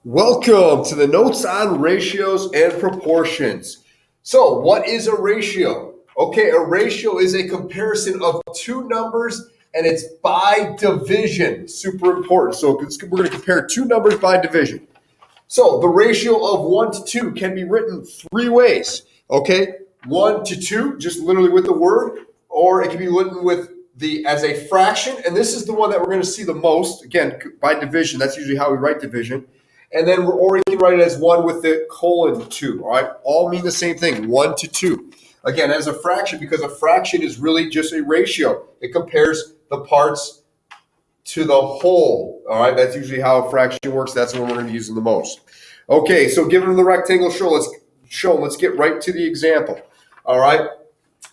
Welcome to the Notes on Ratios and Proportions. So, what is a ratio? Okay, a ratio is a comparison of two numbers and it's by division. Super important. So, we're going to compare two numbers by division. So, the ratio of 1 to 2 can be written three ways. Okay, 1 to 2, just literally with the word, or it can be written with as a fraction, and this is the one that we're going to see the most. Again, by division, that's usually how we write division. And then or you can write it as 1 with the colon 2. All right, all mean the same thing, 1 to 2. Again, as a fraction, because a fraction is really just a ratio. It compares the parts to the whole. All right, that's usually how a fraction works. That's the one we're going to use the most. Okay, so given the rectangle let's get right to the example. All right,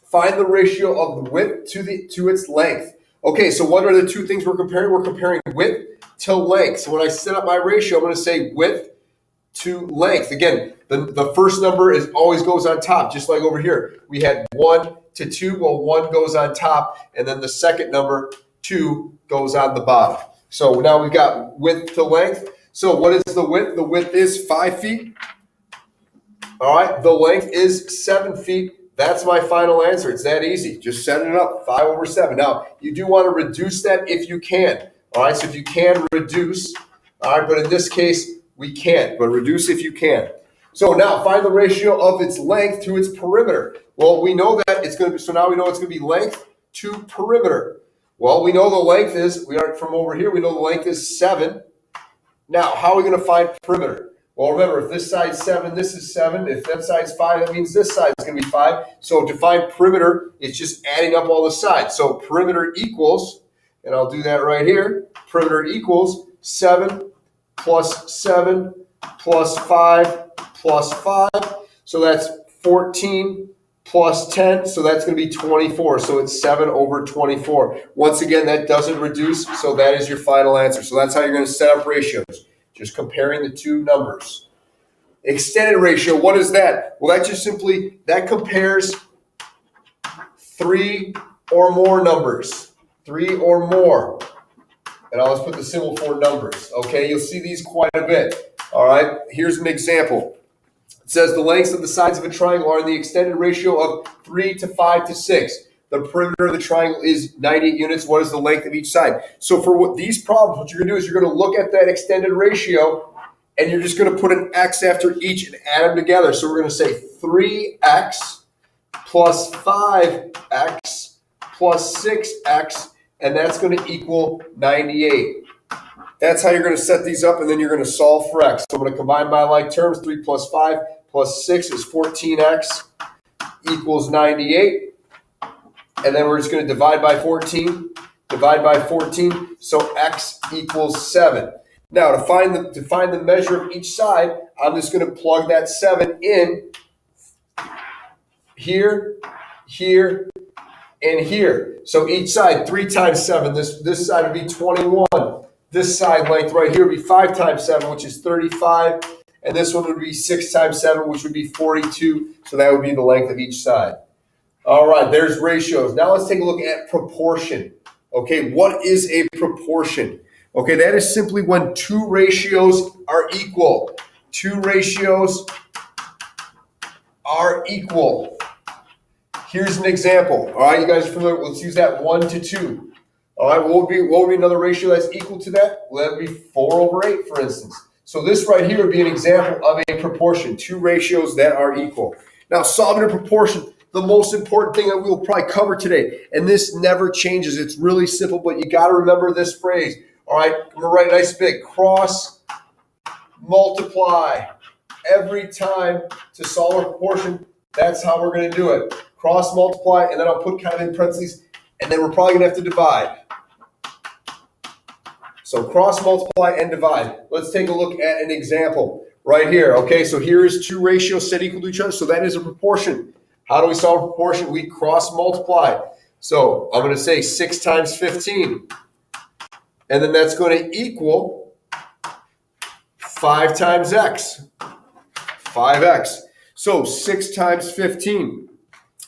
find the ratio of the width to its length. Okay, so what are the two things we're comparing? We're comparing width to length. So when I set up my ratio, I'm going to say width to length. Again, the first number always goes on top, just like over here. We had 1 to 2. Well, 1 goes on top, and then the second number, 2, goes on the bottom. So now we've got width to length. So what is the width? The width is 5 feet. All right, the length is 7 feet. That's my final answer. It's that easy. Just set it up, 5 over 7. Now, you do want to reduce that if you can. All right, so if you can reduce, all right, but in this case, we can't, but reduce if you can. So now find the ratio of its length to its perimeter. Well, we know that it's going to be, so now we know it's going to be length to perimeter. Well, we know the length is, from over here, we know the length is 7. Now, how are we going to find perimeter? Well, remember, if this side's 7, this is 7. If that side's 5, that means this side is going to be 5. So to find perimeter, it's just adding up all the sides. So perimeter equals, and I'll do that right here, perimeter equals 7 plus 7 plus 5 plus 5. So that's 14 plus 10. So that's going to be 24. So it's 7 over 24. Once again, that doesn't reduce. So that is your final answer. So that's how you're going to set up ratios. Just comparing the two numbers. Extended ratio, what is that? Well, that compares 3 or more numbers. 3 or more. And I'll just put the symbol for numbers. Okay, you'll see these quite a bit. All right, here's an example. It says the lengths of the sides of a triangle are in the extended ratio of 3 to 5 to 6. The perimeter of the triangle is 98 units. What is the length of each side? So for these problems, what you're going to do is you're going to look at that extended ratio, and you're just going to put an x after each and add them together. So we're going to say 3x plus 5x plus 6x, and that's going to equal 98. That's how you're going to set these up, and then you're going to solve for x. So I'm going to combine by like terms. 3 plus 5 plus 6 is 14x equals 98. And then we're just going to divide by 14, so x equals 7. Now, to find the measure of each side, I'm just going to plug that 7 in here, here, and here. So each side, 3 times 7, this side would be 21. This side length right here would be 5 times 7, which is 35. And this one would be 6 times 7, which would be 42. So that would be the length of each side. All right, there's ratios. Now let's take a look at proportion. Okay, what is a proportion? Okay, that is simply when two ratios are equal. Two ratios are equal. Here's an example. All right, you guys are familiar. Let's use that 1 to 2. All right, what would be another ratio that's equal to that? Well, that would be 4 over 8, for instance. So this right here would be an example of a proportion. Two ratios that are equal. Now, solving a proportion, the most important thing that we'll probably cover today, and this never changes. It's really simple, but you got to remember this phrase. All right, I'm going to write a nice big cross multiply. Every time to solve a proportion, that's how we're going to do it. Cross multiply, and then I'll put kind of in parentheses, and then we're probably going to have to divide. So cross multiply and divide. Let's take a look at an example right here. Okay, so here is two ratios set equal to each other, so that is a proportion. How do we solve a proportion? We cross multiply. So I'm going to say 6 times 15. And then that's going to equal 5 times x. 5x. So 6 times 15.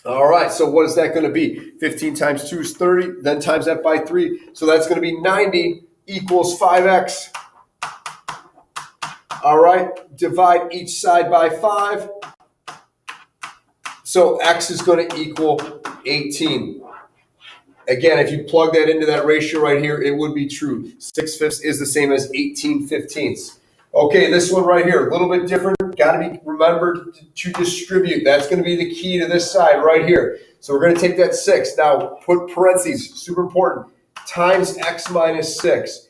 All right, so what is that going to be? 15 times 2 is 30, then times that by 3. So that's going to be 90 equals 5x. All right, divide each side by 5. So x is going to equal 18. Again, if you plug that into that ratio right here, it would be true. 6/5 is the same as 18/15. Okay, this one right here, a little bit different. Got to be remembered to distribute. That's going to be the key to this side right here. So we're going to take that 6. Now, put parentheses, super important, times x minus 6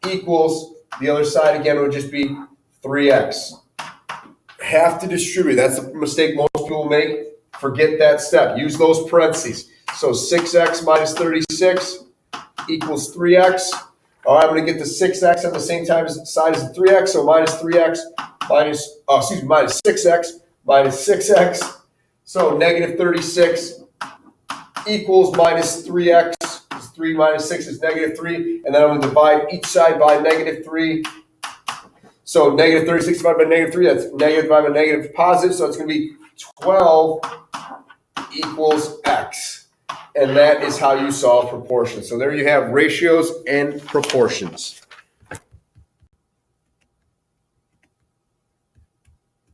equals, the other side again would just be 3x. Have to distribute. That's the mistake most people make. Forget that step. Use those parentheses. So 6x minus 36 equals 3x. All right, I'm going to get the 6x on the same side as the 3x. So minus 3x minus 6x minus 6x. So negative 36 equals minus 3x. 3 minus 6 is negative 3. And then I'm going to divide each side by negative 3. So negative 36 divided by negative 3, that's negative divided by negative positive. So it's going to be 12 equals x. And that is how you solve proportions. So there you have ratios and proportions.